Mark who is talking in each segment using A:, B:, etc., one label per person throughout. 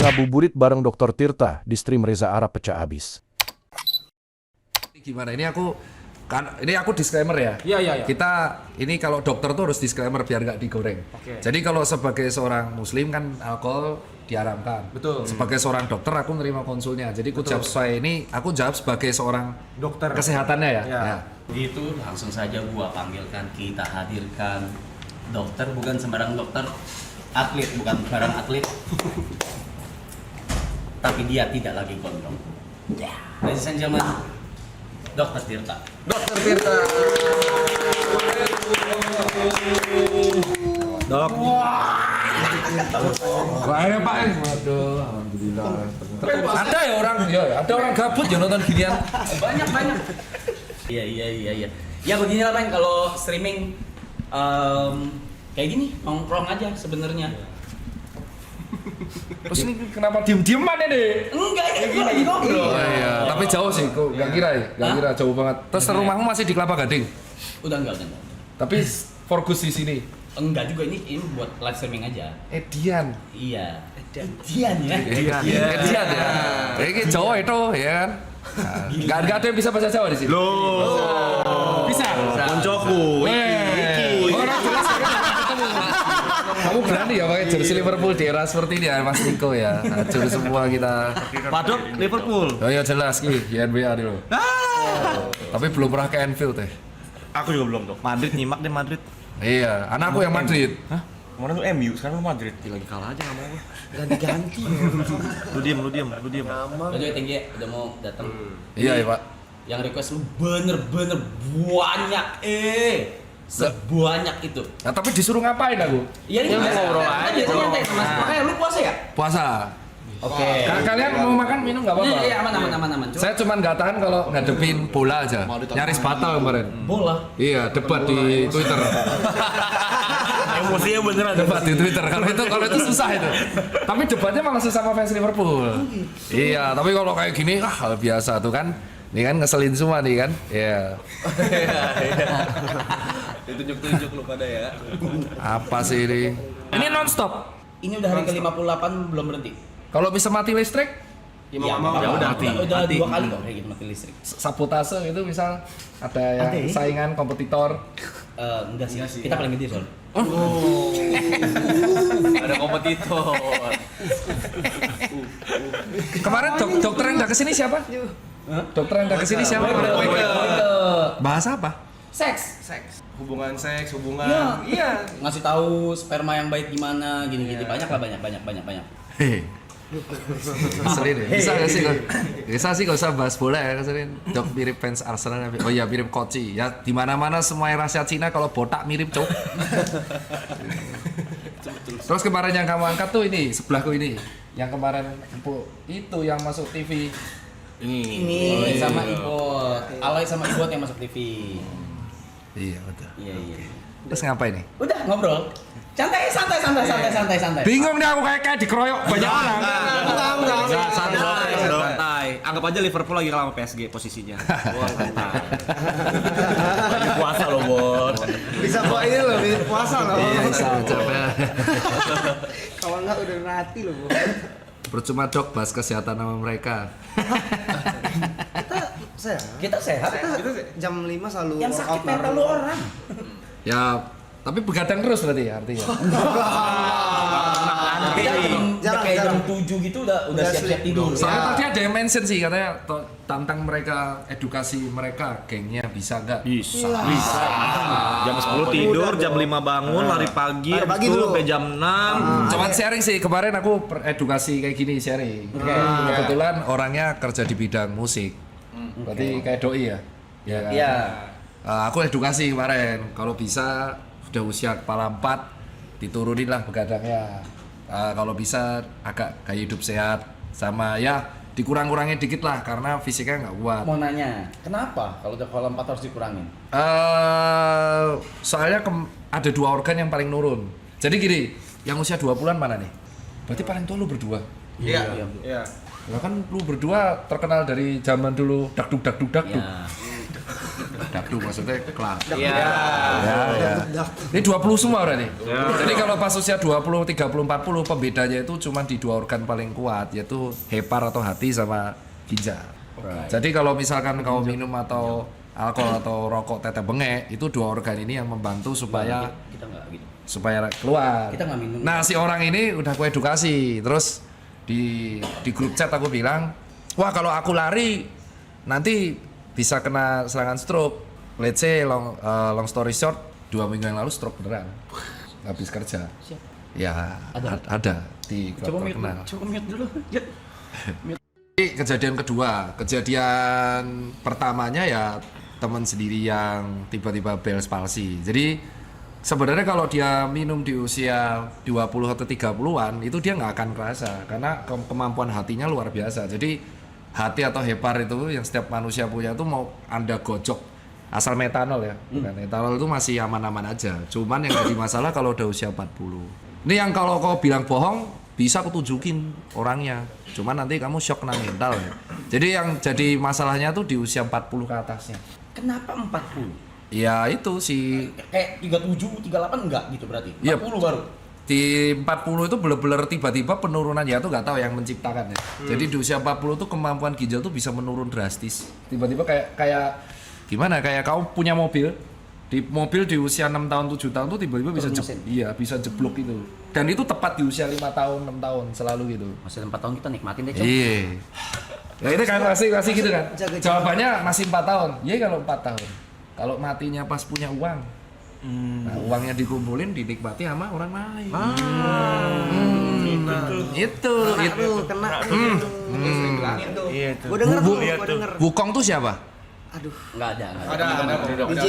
A: Ngabuburit bareng Dr. Tirta di stream Reza Arab pecah habis.
B: Gimana? Ini aku disclaimer ya.
C: Iya.
B: Kita ini kalau dokter tuh harus disclaimer biar nggak digoreng.
C: Oke.
B: Jadi kalau sebagai seorang muslim kan alkohol diharamkan.
C: Betul.
B: Sebagai seorang dokter aku nerima konsulnya. Jadi aku jawab sesuai ini, aku jawab sebagai seorang
C: Dokter.
B: kesehatannya ya.
C: Ya.
B: Ya.
D: Gitu langsung saja gua panggilkan, kita hadirkan dokter, bukan sembarang dokter, atlet, bukan sembarang atlet. Tapi dia tidak lagi gondrong. Ya, ladies and gentlemen, Dokter Tirta.
B: Dokter Tirta.
C: Dok.
B: Wah, Pak. Waduh, alhamdulillah. Ada ya ada orang gabut ya nonton ginian.
D: Banyak. Iya. Ya begini lah Bang, kalau streaming kayak gini nongkrong aja sebenarnya.
B: Terus ini kenapa diem-dieman ini?
D: Enggak, ini gua lagi ngobrol.
B: Oh iya, tapi jauh sih, kok nggak kira ya, nggak kira jauh banget. Terus rumahmu masih di Kelapa Gading,
D: Udah enggak.
B: tapi Forgus di sini.
D: Enggak juga, ini buat live streaming aja.
B: Edian.
D: Iya. Edian ya.
B: Edian ya. Ini Jawa itu ya kan. Nggak ada yang bisa bahasa Jawa di sini. Bisa.
C: Koncoku.
B: Orang jelas ya. Kamu berani ya pakai jersey Liverpool di era seperti ini ya Mas Niko ya. Hancur semua kita.
C: Padok Liverpool.
B: Oh iya jelas ki, YNBA dulu. Tapi belum pernah ke Anfield teh.
E: Aku juga belum dok. Madrid nyimak deh Madrid.
B: Iya, anakku yang Madrid.
E: Hah? Kemarin tuh MU, sekarang tuh Madrid.
C: Lagi kalah aja nggak mau gue.
E: Ganti-ganti. Lu diem.
D: Udah tinggi ya, udah mau datang.
B: Iya ya Pak.
D: Yang request lu bener-bener banyak sebanyak itu.
B: Nah tapi disuruh ngapain aku?
D: Iya ini biasa. Kita biasa nyantai sama. Makanya lu puasa ya?
B: Puasa.
D: Oke.
B: Kalian mau makan minum nggak apa-apa?
D: Iya, aman. Cuma
B: Saya cuma nggak tahan kalau ngadepin bola aja. Nyaris batal kemarin.
D: bola.
B: Iya, debat di Twitter.
E: Emosinya beneran.
B: Debat di Twitter. Kalau itu susah itu. Tapi debatnya malah susah sama fans Liverpool. Iya, tapi kalau kayak gini biasa tuh kan. Ini kan ngeselin semua nih kan. Iya.
C: Ditunjuk-tunjuk lu pada ya.
B: Apa sih ini? Ini non-stop.
D: Ini udah hari ke-58 belum berhenti.
B: Kalau bisa mati listrik,
D: Ya udah mati. Udah
C: Mati.
D: 2 kali kok kayak gitu mati listrik.
B: sabotase itu misal ada yang saingan kompetitor.
D: Enggak sih. Kita paling gede soalnya.
C: Ada kompetitor.
B: Kemarin dokter yang udah kesini siapa? Dokter yang udah kesini siapa? Bahas apa?
D: Seks.
C: Hubungan seks, hubungan.
D: Iya. Ngasih tahu sperma yang baik gimana, gini-gini banyak.
B: Hehe. Ngeselin ya? Bisa sih gak usah bahas bola ya, ngeselin. Dok mirip fans Arsenal. Oh iya mirip Koci. Ya di mana-mana semua yang rahasia Cina kalau botak mirip cok. Terus kemarin yang kamu angkat tuh ini sebelahku ini. Yang kemarin itu yang masuk TV.
D: Ini sama Ibot. Alay sama Ibot yang masuk TV.
B: Iya betul.
D: Iya.
B: Terus ngapain nih?
D: Udah ngobrol. Santai.
B: Bingung nih aku kayak dikeroyok banyak orang.
C: Santai. Anggap aja Liverpool lagi kalah sama PSG posisinya. Wah, santai. Lagi puasa loh, Bos.
F: Bisa kok ini loh, puasa loh.
B: Iya, capek.
F: Kalau enggak udah mati loh, Bu.
B: Percuma dok bahas kesehatan sama mereka.
F: Kita sehat.
D: Kita sehat.
F: Jam 5 selalu
D: Yang sakit mental lu orang.
B: Ya, tapi begadang terus berarti ya artinya.
D: Kita kayak jam 7 gitu udah siap-siap tidur.
B: Soalnya tadi ada yang mention sih katanya tantang mereka edukasi mereka gengnya bisa nggak?
E: Bisa. Jam 10 tidur, jam 5 bangun, lari pagi,
F: Lari pagi
E: habis itu
F: dulu.
E: sampai jam 6.
B: Cuman sharing sih kemarin aku edukasi kayak gini sharing. Kebetulan orangnya kerja di bidang musik. Berarti kayak doi ya? Ya. Kan?
D: Iya.
B: Aku edukasi kemarin kalau bisa sudah usia kepala 4 diturunin lah begadangnya. Kalau bisa agak gaya hidup sehat sama ya dikurang-kurangin dikit lah karena fisiknya nggak kuat.
D: Mau nanya, kenapa kalau udah kolam 4 harus dikurangin?
B: Soalnya ada 2 organ yang paling nurun. Jadi gini, yang usia 20-an mana nih? Berarti paling tua lu berdua.
C: Iya.
B: Lah kan lu berdua terkenal dari zaman dulu dakduk.
D: Ya.
B: dakdu maksudnya kelar.
C: Iya.
B: Ya. Ini 20 semua berarti. Jadi kalau pas usia 20, 30, 40 pembedanya itu cuma di 2 organ paling kuat yaitu hepar atau hati sama ginjal. Jadi kalau misalkan kau minum atau alkohol atau rokok teteh bengek itu 2 organ ini yang membantu supaya
D: Kita nggak gitu.
B: supaya keluar.
D: Kita nggak minum.
B: Nah, si orang ini udah aku edukasi. Terus di grup chat aku bilang, "Wah, kalau aku lari nanti bisa kena serangan stroke." Let's say long story short, 2 minggu yang lalu stroke beneran. Habis kerja. Ya, ada di
D: Coba
B: klub
D: mute,
B: terkenal.
D: coba mute dulu. Ya.
B: Ini kejadian kedua, kejadian pertamanya ya teman sendiri yang tiba-tiba Bell's palsy. Jadi sebenarnya kalau dia minum di usia 20 atau 30-an itu dia nggak akan kerasa karena kemampuan hatinya luar biasa. Jadi hati atau hepar itu yang setiap manusia punya itu mau Anda gojok asal metanol ya. Bukan, etanol itu masih aman-aman aja. Cuman yang jadi masalah kalau udah usia 40. Ini yang kalau kau bilang bohong bisa aku tunjukin orangnya. Cuman nanti kamu shock kena mental ya. Jadi yang jadi masalahnya tuh di usia 40 ke atasnya.
D: Kenapa 40?
B: Ya itu sih
D: Kayak 37, 38 enggak gitu berarti? 40
B: Iya.
D: baru?
B: di 40 itu bener-bener tiba-tiba penurunan ya tuh nggak tahu yang menciptakan ya. Jadi di usia 40 tuh kemampuan ginjal tuh bisa menurun drastis. Tiba-tiba kayak gimana? Kayak kau punya mobil di usia 6 tahun 7 tahun tuh tiba-tiba bisa bisa jeblok itu. Dan itu tepat di usia 5 tahun 6 tahun selalu gitu.
D: Masih 4 tahun kita nikmatin deh, Cok.
B: Iya. Nah itu kan masih gitu kan. Jawabannya masih 4 tahun. Iya kalau 4 tahun. Kalau matinya pas punya uang. Nah, uangnya dikumpulin dinikmati sama orang lain. Itu.
F: Kena.
E: Iya tuh.
F: Gue denger tuh, gue denger.
B: Wukong tuh siapa?
F: Aduh.
D: Enggak ada.
F: DJ.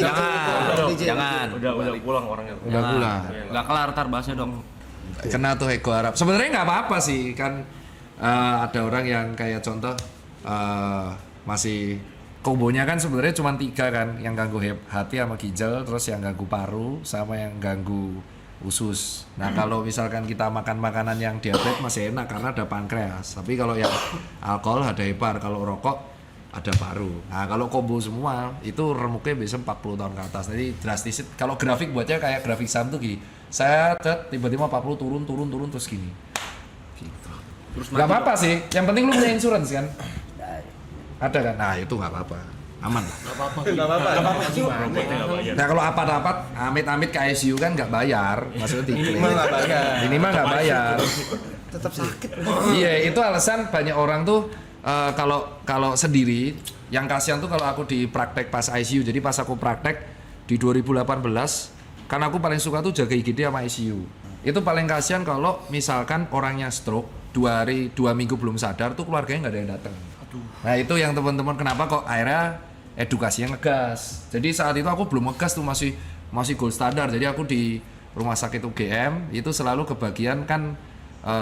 C: Jangan.
E: Udah pulang orangnya.
B: Udah pulang.
C: Nggak kelar tar bahasnya dong.
B: Kena tuh ego Arab. Sebenarnya nggak apa-apa sih kan ada orang yang kayak contoh masih kombonya kan sebenarnya cuma 3 kan yang ganggu hati sama ginjal, terus yang ganggu paru sama yang ganggu usus. Nah kalau misalkan kita makan makanan yang diabetes masih enak karena ada pankreas. Tapi kalau yang alkohol ada hepar, kalau rokok ada paru. Nah kalau kombo semua itu remuknya bisa 40 tahun ke atas. Jadi drastis. Kalau grafik buatnya kayak grafik saham tuh gini. Saya tiba-tiba 40 turun terus gini. Gitu. Terus nggak apa-apa sih. Yang penting lu punya insurance kan? Ada kan? Nah itu nggak apa-apa. Aman lah.
F: Gak apa-apa.
B: Nah kalau apa-apa amit-amit ke ICU kan nggak bayar. Maksudnya diklaim. Minimal nggak bayar.
F: Tetap sakit.
B: Iya itu alasan banyak orang tuh kalau sendiri yang kasihan tuh kalau aku di praktek pas ICU. Jadi pas aku praktek di 2018 kan aku paling suka tuh jaga IGD sama ICU. Itu paling kasihan kalau misalkan orangnya stroke 2 minggu belum sadar tuh keluarganya nggak ada yang datang. Nah itu yang teman-teman kenapa kok akhirnya edukasinya ngegas. Jadi saat itu aku belum ngegas tuh masih gold standar. Jadi aku di rumah sakit UGM itu selalu kebagian kan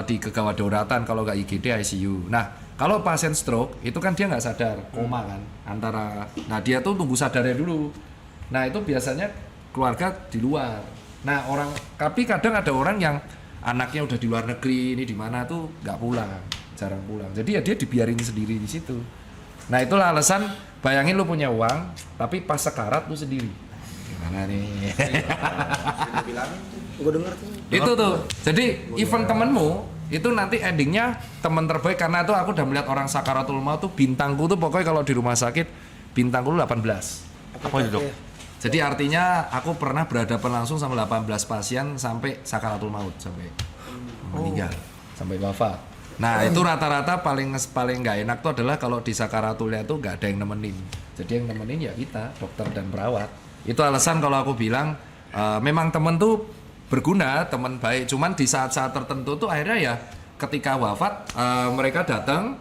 B: di kegawat dauratan kalau nggak IGD ICU. Nah kalau pasien stroke itu kan dia nggak sadar koma kan nah dia tuh tunggu sadarnya dulu. Nah itu biasanya keluarga di luar. Nah tapi kadang ada orang yang anaknya udah di luar negeri ini di mana tuh nggak pulang, jarang pulang. Jadi ya dia dibiarin sendiri di situ. Nah itulah alasan bayangin lu punya uang tapi pas sekarat lu sendiri. Gimana nih?
F: Gue denger tuh.
B: Itu tuh. Jadi event temenmu itu nanti endingnya teman terbaik karena tuh aku udah melihat orang sakaratul maut tuh bintangku tuh pokoknya kalau di rumah sakit bintangku 18.
E: Apa itu dok?
B: Jadi artinya aku pernah berhadapan langsung sama 18 pasien sampai sakaratul maut sampai meninggal, sampai wafat. Nah itu rata-rata paling nggak enak tuh adalah kalau di sakaratulnya tuh nggak ada yang nemenin. Jadi yang nemenin ya kita, dokter dan perawat. Itu alasan kalau aku bilang memang temen tuh berguna, teman baik. Cuman di saat-saat tertentu tuh akhirnya ya ketika wafat mereka datang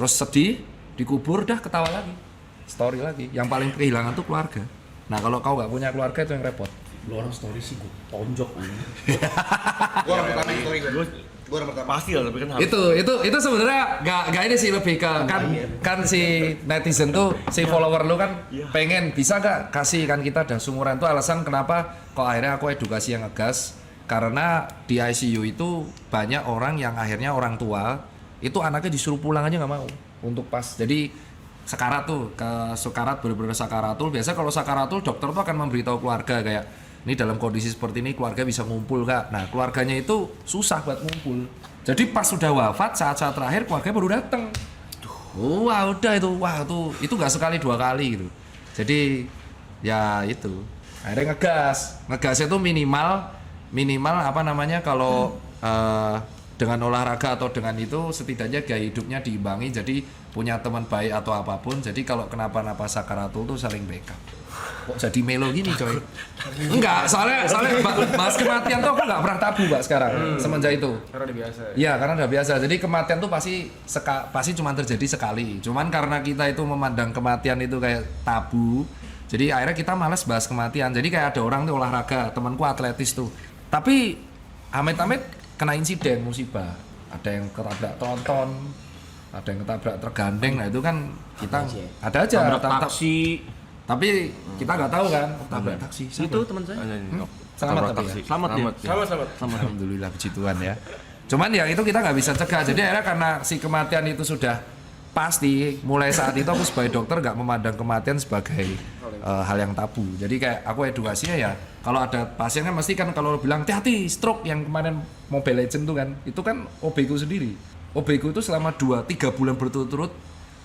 B: terus sedih, dikubur dah ketawa lagi, story lagi. Yang paling kehilangan tuh keluarga. Nah kalau kau nggak punya keluarga itu yang repot.
D: Lu orang story sih gue tonjok aja.
F: Gue orang pertama story gue. Gue orang pertama.
E: Pasti lah, tapi kan harus.
B: Itu sebenarnya nggak ini sih lebih ke kan si netizen tuh si follower lu kan pengen bisa nggak kasih kan kita udah sumuran tuh alasan kenapa kok akhirnya aku edukasi yang ngegas karena di ICU itu banyak orang yang akhirnya orang tua itu anaknya disuruh pulang aja nggak mau untuk pas jadi sekarat tuh, ke sekarat bener-bener sakaratul. Biasa kalau sakaratul dokter tuh akan memberitahu keluarga kayak ini dalam kondisi seperti ini keluarga bisa ngumpul Kak. Nah keluarganya itu susah buat ngumpul. Jadi pas sudah wafat saat-saat terakhir keluarga baru datang. Wah udah itu, itu nggak sekali 2 kali gitu. Jadi ya itu akhirnya ngegasnya tuh minimal apa namanya kalau dengan olahraga atau dengan itu setidaknya gaya hidupnya diimbangi, jadi punya teman baik atau apapun, jadi kalau kenapa-napa sakaratul tuh saling backup. Kok jadi melo gini coy? Enggak, soalnya bahas kematian tuh aku nggak pernah tabu Mbak sekarang semenjak itu.
F: Karena udah biasa.
B: Iya, karena udah biasa. Jadi kematian tuh pasti cuma terjadi sekali. Cuman karena kita itu memandang kematian itu kayak tabu, jadi akhirnya kita malas bahas kematian. Jadi kayak ada orang tuh olahraga, temanku atletis tuh. Tapi amit-amit kena insiden musibah. Ada yang ketabrak tronton, ada yang ketabrak tergandeng. Nah itu kan kita ada aja.
E: taksi.
B: Tapi kita nggak tahu kan, tabrak taksi.
C: Itu teman saya.
B: Selamat tapi ya.
E: Selamat ya.
F: Selamat.
B: Alhamdulillah puji Tuhan ya. Cuman ya itu kita nggak bisa cegah. Jadi akhirnya karena si kematian itu sudah pasti, mulai saat itu aku sebagai dokter nggak memandang kematian sebagai hal yang tabu. Jadi kayak aku edukasinya ya, kalau ada pasien kan mesti kan kalau bilang hati-hati stroke yang kemarin Mobile Legends tuh kan, itu kan OB-ku sendiri. OB-ku itu selama 2-3 bulan berturut-turut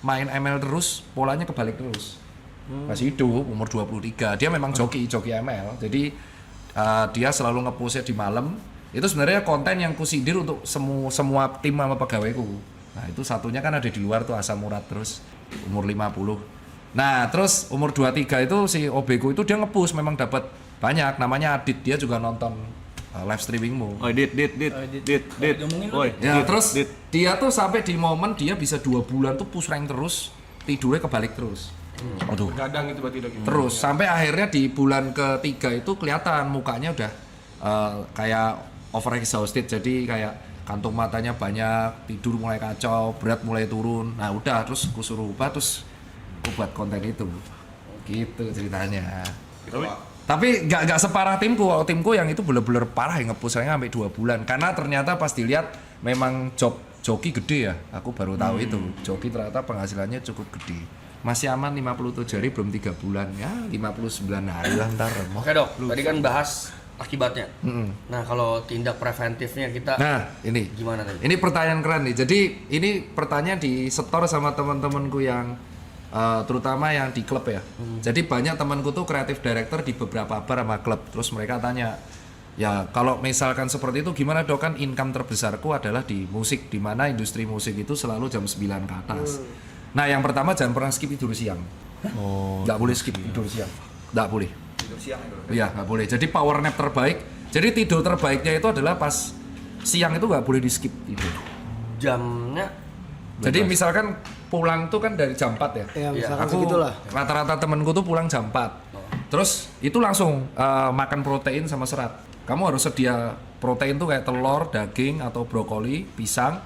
B: main ML terus, polanya kebalik terus. Masih hidup, umur 23. Dia memang joki ML. Jadi dia selalu nge-push-nya di malam. Itu sebenarnya konten yang kusindir untuk semua tim sama pegawaiku. Nah, itu satunya kan ada di luar tuh Asam Murad terus umur 50. Nah, terus umur 23 itu si OB-ku itu dia nge-push memang dapat banyak. Namanya Adit, dia juga nonton live streamingmu.
E: Oh, dit. Woi,
B: Ya, terus dia tuh sampai di momen dia bisa 2 bulan tuh push rank terus, tidurnya kebalik terus. Aduh.
F: Gadang itu berarti udah gitu.
B: Terus sampai akhirnya di bulan ketiga itu kelihatan mukanya udah kayak over exhausted, jadi kayak kantung matanya banyak, tidur mulai kacau, berat mulai turun. Nah udah, terus aku suruh ubah, terus aku buat konten itu. Gitu ceritanya. Tapi nggak separah timku. Kalau timku yang itu bener-bener parah, yang nge-push-nya sampai 2 bulan. Karena ternyata pas dilihat memang joki gede ya. Aku baru tahu itu. Joki ternyata penghasilannya cukup gede. Masih aman 57 hari, belum 3 bulan ya, 59 hari lah ntar.
G: Oke dok, tadi kan bahas akibatnya. Nah kalau tindak preventifnya kita
B: Ini
G: gimana tadi?
B: ini pertanyaan keren nih. Jadi ini pertanyaan disetor sama teman-temanku yang terutama yang di klub ya. Jadi banyak temanku tuh kreatif director di beberapa bar sama klub. Terus mereka tanya, ya kalau misalkan seperti itu gimana dok, kan income terbesarku adalah di musik, di mana industri musik itu selalu jam 9 ke atas. Nah yang pertama jangan pernah skip tidur siang. Nggak boleh skip tidur siang. Nggak boleh.
F: Tidur siang itu.
B: Iya nggak boleh. Jadi power nap terbaik. Jadi tidur terbaiknya itu adalah pas siang, itu nggak boleh di skip tidur.
G: Jamnya
B: Jadi misalkan pulang tuh kan dari jam 4 ya.
H: Ya, misalkan
B: Aku
H: segitulah.
B: rata-rata temenku tuh pulang jam 4. Terus itu langsung makan protein sama serat. Kamu harus sedia protein tuh kayak telur, daging atau brokoli, pisang,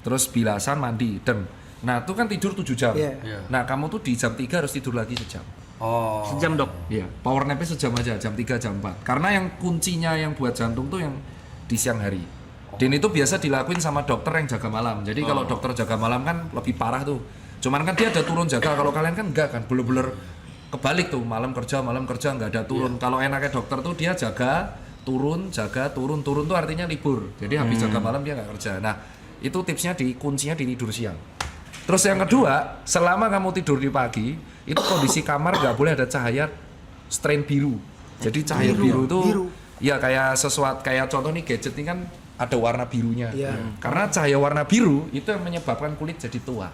B: terus bilasan, mandi, dem. Nah, itu kan tidur 7 jam.
H: Iya.
B: Nah, kamu tuh di jam 3 harus tidur lagi sejam.
E: Sejam dok.
B: Iya, power nap-nya sejam aja, jam 3, jam 4. Karena yang kuncinya yang buat jantung tuh yang di siang hari. Dan itu biasa dilakuin sama dokter yang jaga malam. Jadi kalau dokter jaga malam kan lebih parah tuh. Cuman kan dia ada turun jaga, kalau kalian kan enggak kan, bener-bener kebalik tuh, malam kerja enggak ada turun. Kalau enaknya dokter tuh dia jaga, turun, turun tuh artinya libur. Jadi habis jaga malam dia nggak kerja. Nah, itu tipsnya kuncinya di tidur siang. Terus yang kedua, selama kamu tidur di pagi, itu kondisi kamar nggak boleh ada cahaya strain biru. Jadi cahaya biru itu ya kayak sesuatu, kayak contoh nih gadget ini kan ada warna birunya. Karena cahaya warna biru itu yang menyebabkan kulit jadi tua.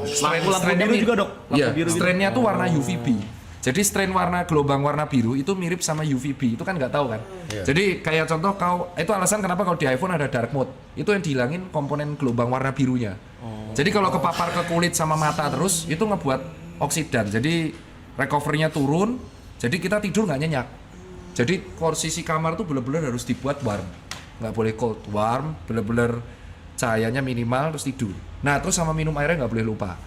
E: Lampu biru juga dok.
B: Iya, strainnya tuh warna UVB. Jadi strain gelombang warna biru itu mirip sama UVB, itu kan nggak tahu kan. Jadi kayak contoh itu alasan kenapa kalau di iPhone ada dark mode, itu yang dihilangin komponen gelombang warna birunya. Jadi kalau kepapar ke kulit sama mata terus, itu ngebuat oksidan, jadi recovery-nya turun, jadi kita tidur nggak nyenyak. Jadi posisi kamar tuh bener-bener harus dibuat warm, nggak boleh cold, warm, bener-bener cahayanya minimal terus tidur. Nah terus sama minum airnya nggak boleh lupa.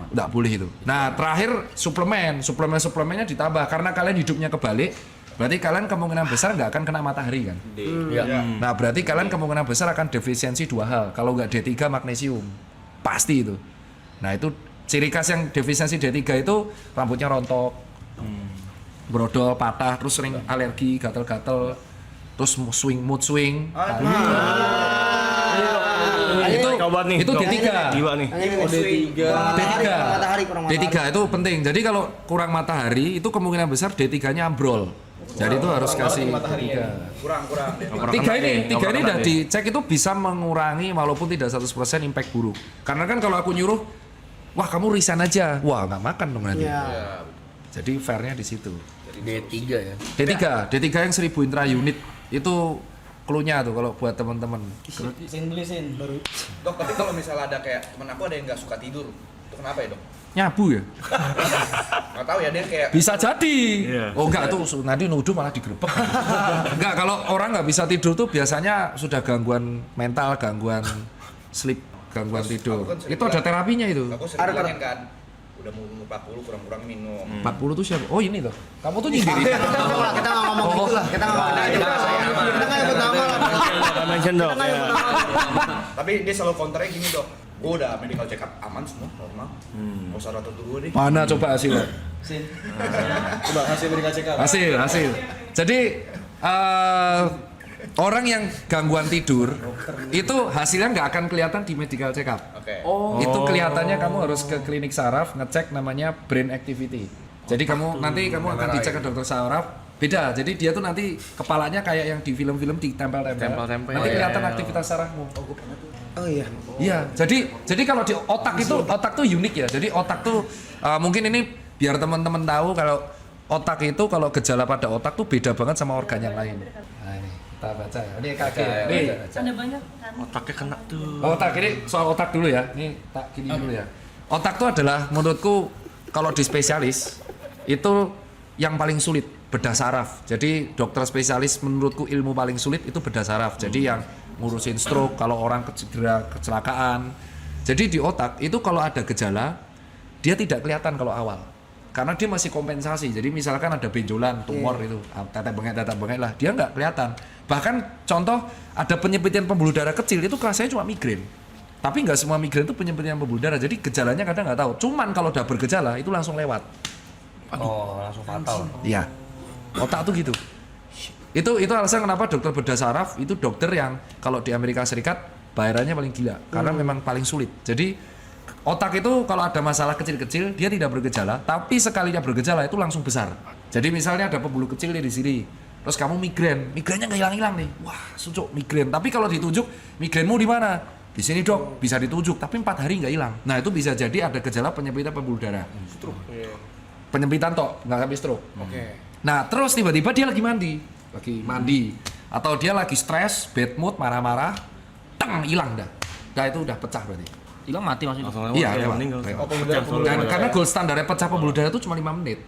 B: Nggak boleh itu. Nah terakhir suplemennya ditambah, karena kalian hidupnya kebalik, berarti kalian kemungkinan besar nggak akan kena matahari kan. Nah berarti kalian kemungkinan besar akan defisiensi 2 hal. Kalau nggak D3 magnesium, pasti itu. Nah itu Ciri khas yang defisiensi D3 itu rambutnya rontok, brodol, patah, terus sering alergi, gatel-gatel, terus mood swing. Itu D3.
E: Gila nih.
B: D3 itu penting. Jadi kalau kurang matahari itu kemungkinan besar D3-nya ambrol. Jadi itu harus kasih D3.
F: Kurang.
B: Tiga ini udah dicek itu bisa mengurangi walaupun tidak 100% impact buruk. Karena kan kalau aku nyuruh, wah kamu resign aja, wah nggak makan dong nanti. Jadi fairnya di situ.
G: D3 ya.
B: D3 yang 1000 intra unit itu clue-nya tuh kalau buat teman-teman.
D: Belisin baru.
F: Dok, tapi kalau misalnya ada kayak temen aku ada yang nggak suka tidur, itu kenapa ya dok?
B: Nyabu ya?
F: Nggak tahu ya, dia kayak
B: Bisa jadi.
E: Iya.
B: Oh enggak tuh nanti nuduh malah digerebek. Enggak, kalau orang nggak bisa tidur tuh biasanya sudah gangguan mental, gangguan sleep, gangguan tidur.
F: aku kan sering
B: Itu ada terapinya itu.
F: aku sering bilangin kan, udah mau umur 40 kurang-kurang minum.
B: 40 tuh siapa? Oh ini tuh. Kamu tuh nyindirin.
H: Kita nggak ngomong gitu lah. Kita nggak ngomong gitu. Kita nggak nyebut nama lah.
E: Mention dok.
F: Tapi dia selalu counternya gini dok, gue udah medical check up aman semua normal, nggak usah rotot dulu deh.
B: Mana coba hasilnya?
C: Coba hasil mereka cek up.
B: Hasil. Jadi orang yang gangguan tidur itu hasilnya nggak akan kelihatan di medical check up.
F: Oke.
B: Itu kelihatannya kamu harus ke klinik saraf ngecek namanya brain activity. Jadi nanti kamu akan dicek ke dokter saraf. Beda. Jadi dia tuh nanti kepalanya kayak yang di film-film ditempel-tempel. Nanti kelihatan aktivitas sarafmu.
H: Oh iya.
B: Iya. Jadi kalau di otak tuh unik ya. Jadi otak tuh mungkin ini biar teman-teman tahu kalau otak itu kalau gejala pada otak tuh beda banget sama organ yang lain. Nah, ini kita baca ya. Ini kaki. Nih.
I: Ada banyak kan?
E: Otaknya kena tuh.
B: Otak ini soal otak dulu ya. Ini tak gini dulu ya. Otak tuh adalah menurutku kalau di spesialis itu yang paling sulit bedah saraf. Jadi dokter spesialis menurutku ilmu paling sulit itu bedah saraf. Jadi yang ngurusin stroke kalau orang kecelakaan. Jadi di otak itu kalau ada gejala dia tidak kelihatan kalau awal. Karena dia masih kompensasi. Jadi misalkan ada benjolan, tumor itu, tetek bengek lah, dia nggak kelihatan. Bahkan contoh ada penyempitan pembuluh darah kecil itu rasanya cuma migrain. Tapi nggak semua migrain itu penyempitan pembuluh darah. Jadi gejalanya kadang nggak tahu. Cuman kalau udah bergejala itu langsung lewat.
G: Oh, langsung fatal.
B: Iya. Otak tuh gitu. Itu alasan kenapa dokter bedah saraf itu dokter yang kalau di Amerika Serikat bayarannya paling gila karena memang paling sulit. Jadi otak itu kalau ada masalah kecil-kecil dia tidak bergejala, tapi sekalinya bergejala itu langsung besar. Jadi misalnya ada pembuluh kecil di sini, terus kamu migrainnya nggak hilang-hilang nih, wah sucuk migrain. Tapi kalau ditunjuk migrainmu di mana? Di sini dok, bisa ditunjuk, tapi 4 hari nggak hilang. Nah itu bisa jadi ada gejala penyempitan pembuluh darah. Penyempitan tok, nggak sampai stroke. Nah terus tiba-tiba dia lagi mandi, atau dia lagi stres, bad mood, marah-marah, hilang dah. Nah itu udah pecah berarti.
C: Hilang mati maksudnya.
B: Iya, meninggal. Dan karena gold standarnya pecah pembuluh darah itu cuma 5 menit.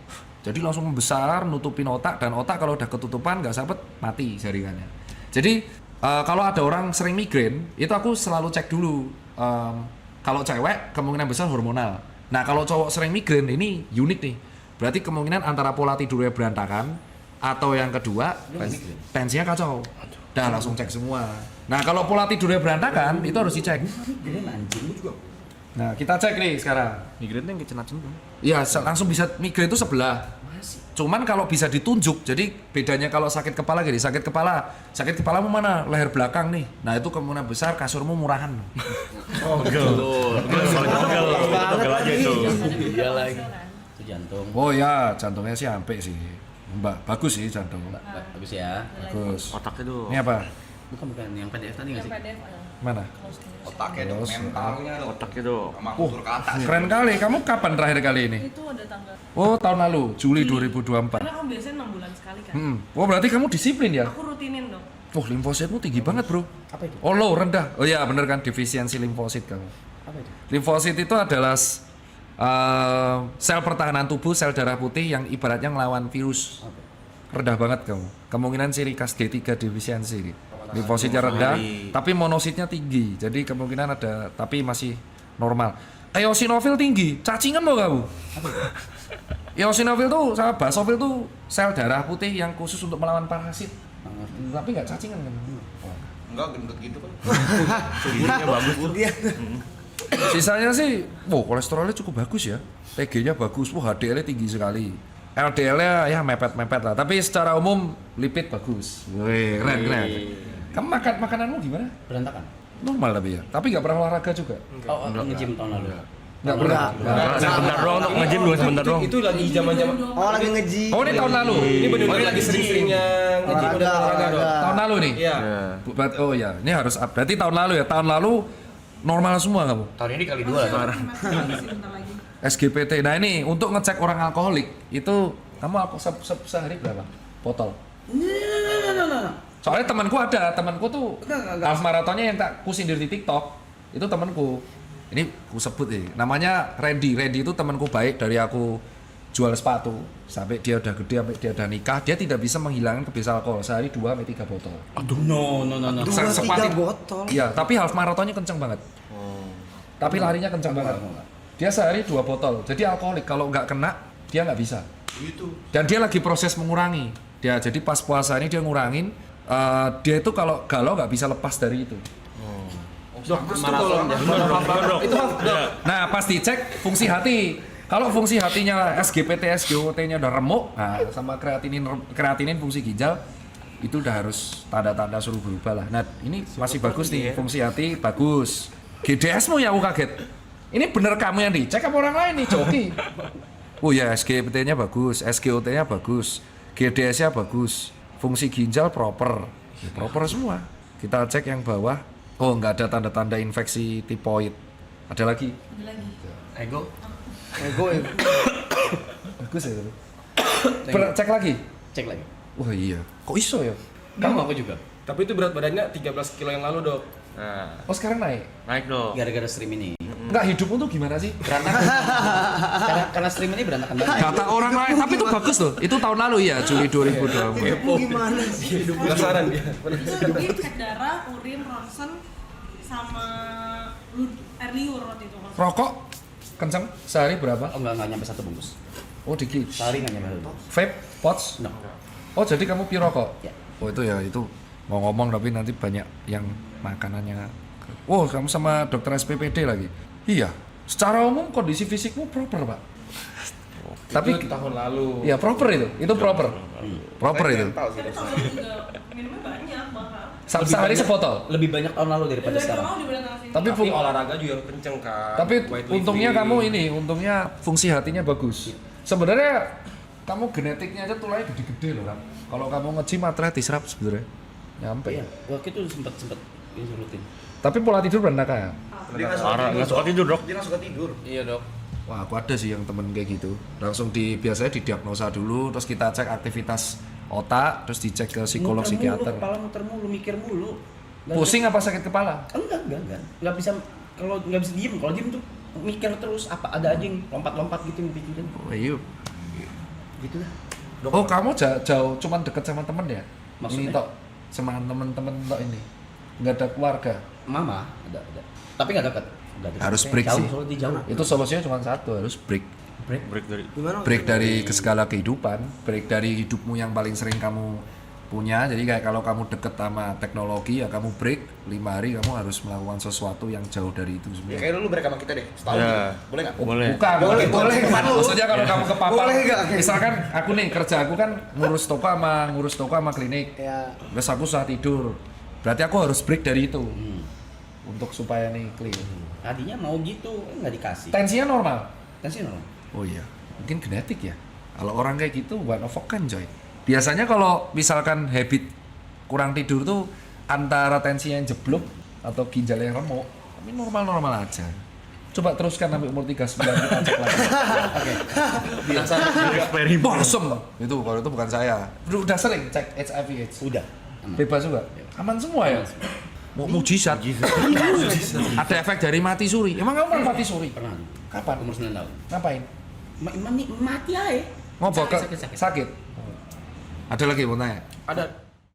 B: Jadi langsung membesar, nutupin otak, dan otak kalau udah ketutupan nggak sempet mati jaringannya. Jadi kalau ada orang sering migrain, itu aku selalu cek dulu. Kalau cewek kemungkinan besar hormonal. Nah kalau cowok sering migrain ini unik nih. Berarti kemungkinan antara pola tidurnya berantakan atau yang kedua tensinya kacau. Dah langsung cek semua. Nah kalau pola tidurnya berantakan itu harus dicek. Nah kita cek nih sekarang.
E: Migrain yang kecenat-cenat.
B: Iya langsung bisa migrain itu sebelah. Cuman kalau bisa ditunjuk, jadi bedanya kalau sakit kepala gini, sakit kepalamu mana? Leher belakang nih. Nah itu kemungkinan besar kasurmu murahan.
E: Togel aja itu.
G: Iya lagi.
D: Itu jantung.
B: Oh ya jantungnya sih sampai sih. Mbak bagus sih jantung.
D: Bagus ya.
B: Bagus.
E: Otaknya tuh.
B: Ini apa?
D: Bukan yang PDF tadi nggak sih?
I: PDF.
B: Mana?
F: Otaknya dok, mentalnya dok,
E: Otaknya tuh.
F: sama kultur ke atas.
B: Keren kali. Kamu kapan terakhir kali ini?
I: Itu ada tanggal.
B: Oh tahun lalu, Juli 2024.
I: Karena kamu biasanya 6 bulan sekali kan.
B: Oh berarti kamu disiplin ya?
I: Aku rutinin dong.
B: Oh limfositmu tinggi banget bro. Apa itu? Oh low, rendah. Oh iya bener kan, defisiensi limfosit kamu.
H: Apa itu?
B: Limfosit itu adalah sel pertahanan tubuh, sel darah putih yang ibaratnya ngelawan virus. Rendah banget kamu. Kemungkinan ciri khas D3 defisiensi. Limfositnya rendah, tapi monositnya tinggi. Jadi kemungkinan ada, tapi masih normal. Eosinofil tinggi, cacingan mau kamu? Eosinofil tuh sama basofil tuh sel darah putih yang khusus untuk melawan parasit. Tapi nggak cacingan kan?
F: Enggak gendut gitu kan.
E: Giginya bagus tuh.
B: Sisanya sih, kolesterolnya cukup bagus ya. TG-nya bagus, HDL-nya tinggi sekali. LDL-nya ya mepet-mepet lah. Tapi secara umum lipid bagus. Wih, keren. Kamu makananmu gimana?
D: Berantakan.
B: Normal tapi ya. Tapi nggak pernah olahraga juga.
D: Nge-gym tahun lalu.
B: Nggak pernah.
E: Sebentar doang untuk nge-gym dulu sebentar doang.
H: Itu lagi zaman-zaman. Oh, lagi nge-gym.
B: Oh ini tahun lalu.
F: Ini bener-bener lagi sering-seringnya
H: Olahraga.
B: Tahun lalu nih.
F: Iya.
B: Oh ya, ini harus berarti tahun lalu ya. Tahun lalu normal semua kamu.
G: Tahun ini kali 2 lah.
I: Sebentar lagi.
B: SGPT. Nah ini untuk ngecek orang alkoholik itu kamu sehari berapa botol? Soalnya temanku tuh half maratonnya yang tak ku sindir di TikTok itu temanku. Ini ku sebut nih, namanya Randy. Randy itu temanku baik dari aku jual sepatu sampai dia udah gede, sampai dia udah nikah, dia tidak bisa menghilangkan kebiasaan alkohol sehari 2 sampai 3 botol.
D: Aduh, no.
H: 2-3 botol.
B: Iya, tapi half maratonnya kenceng banget. Tapi larinya kenceng banget. Dia sehari 2 botol. Jadi alkoholik kalau nggak kena dia nggak bisa.
F: Gitu.
B: Dan dia lagi proses mengurangi. Dia jadi pas puasa ini dia ngurangin. Dia itu kalau galau nggak bisa lepas dari itu. Nah pas dicek fungsi hati. Kalau fungsi hatinya SGPT, SGOT-nya udah remuk, nah sama kreatinin fungsi ginjal itu udah harus tanda-tanda suruh berubah lah. Nah ini masih bagus nih, fungsi hati bagus. GDS-mu ya aku kaget. Ini bener kamu yang dicek apa orang lain nih, Joki? Oh ya SGPT-nya bagus, SGOT-nya bagus, GDS-nya bagus, fungsi ginjal proper, ya, proper semua. Kita cek yang bawah, oh nggak ada tanda-tanda infeksi tipoid. Ada lagi?
G: Ego.
B: Bagus ya itu. Cek lagi?
D: Cek lagi.
B: Wah iya, kok iso ya?
D: Kamu aku juga.
F: Tapi itu berat badannya 13 kilo yang lalu, Dok.
E: Nah,
B: Oh sekarang naik?
E: naik dong.
D: Gara-gara stream ini.
B: Enggak, hidupmu tuh gimana sih?
D: Berantakan. karena stream ini berantakan banget.
B: Kata orang lain, tapi itu bagus loh. Itu tahun lalu ya, Juli 2020.
H: Gimana sih?
F: Penasaran dia.
I: Itu dia cek darah, urin, ronsen, sama air liur waktu itu.
B: Rokok kenceng sehari berapa?
D: Oh enggak nyampe 1 bungkus.
B: Oh dikit.
D: Sehari nggak nyampe 1 bungkus.
B: Vape, pots?
D: No.
B: Oh jadi kamu pirokok?
D: Ya.
B: Oh itu ya, itu mau ngomong tapi nanti banyak yang makanannya. Oh kamu sama dokter SPPD lagi? Iya. Secara umum kondisi fisikmu proper pak. Tapi
F: Itu tahun lalu.
B: ya proper itu proper. Proper itu.
I: Tapi tahun lalu juga minumnya banyak bahkan.
B: Sehari sepotol.
D: Lebih banyak tahun lalu daripada
I: Dari
D: sekarang.
I: tahun lalu dibanding tahun sini.
B: Tapi
F: Tapi olahraga juga kenceng kan.
B: Tapi
F: Weightlifting.
B: untungnya kamu ini, untungnya fungsi hatinya bagus. Sebenarnya kamu genetiknya aja tulangnya gede-gede loh kan. Kalau kamu nge-gym atlet diserap sebenarnya. Nyampe.
D: Iya, waktu itu sempat ini rutin.
B: Tapi pola tidur berantakan.
F: Dia
E: Nggak suka tidur, Dok.
F: Dia nggak suka tidur.
G: Iya, Dok.
B: Wah, aku ada sih yang temen kayak gitu. Langsung biasanya didiagnosa dulu, terus kita cek aktivitas otak, terus dicek ke psikolog,
D: Muter mulu,
B: psikiater.
D: kepala muter mulu, mikir mulu.
B: Pusing apa sakit kepala?
D: Enggak. Nggak bisa kalau nggak bisa diem. Kalau diem tuh mikir terus apa ada aja yang lompat-lompat gitu yang pikirin.
B: Oh iya.
D: Gitu lah.
B: Oh, kamu jauh cuman deket sama temen ya? Ini
D: Maksudnya?
B: tok sama temen-temen tok ini. Nggak ada keluarga.
D: Mama ada. Tapi nggak dekat.
B: Harus break
D: jauh,
B: sih.
D: soalnya dia jauh.
B: Itu solusinya cuma satu, harus break.
E: Break dari
B: Break dari segala kehidupan, break dari hidupmu yang paling sering kamu punya. Jadi kayak kalau kamu deket sama teknologi ya kamu break 5 hari, kamu harus melakukan sesuatu yang jauh dari itu
F: Ya
B: semua.
F: kayak dulu break sama kita deh. Setahun.
E: Ya.
F: Boleh nggak?
E: Boleh.
B: Bukan, boleh. Maksudnya kalau kamu kepapar,
H: Boleh nggak?
B: misalkan aku nih kerja, aku kan ngurus toko sama klinik.
H: Ya.
B: Terus aku susah tidur. Berarti aku harus break dari itu. Untuk supaya nih clear.
D: Tadinya mau gitu, nggak dikasih.
B: Tensinya normal.
D: Tensi normal.
B: Oh iya, mungkin genetik ya. Kalau orang kayak gitu one of a kind coy. Biasanya kalau misalkan habit kurang tidur tuh antara tensinya yang jeblok atau ginjalnya yang remuk, tapi normal-normal aja. Coba teruskan sampai umur 39 kita cek lagi. Oke. Biasa
E: eksperimen.
B: bosom. Itu kalau itu bukan saya. Udah sering cek HIV/AIDS.
D: Udah.
B: Bebas juga. Aman semua ya. Mau mujizat. Ada efek dari mati suri. Emang kamu pernah mati suri?
D: Pernah.
B: Kapan?
D: Umur 9 tahun.
B: Ngapain?
D: Mati aja.
B: Ngobrol
D: Sakit.
B: sakit. Ada lagi mau tanya?
F: Ada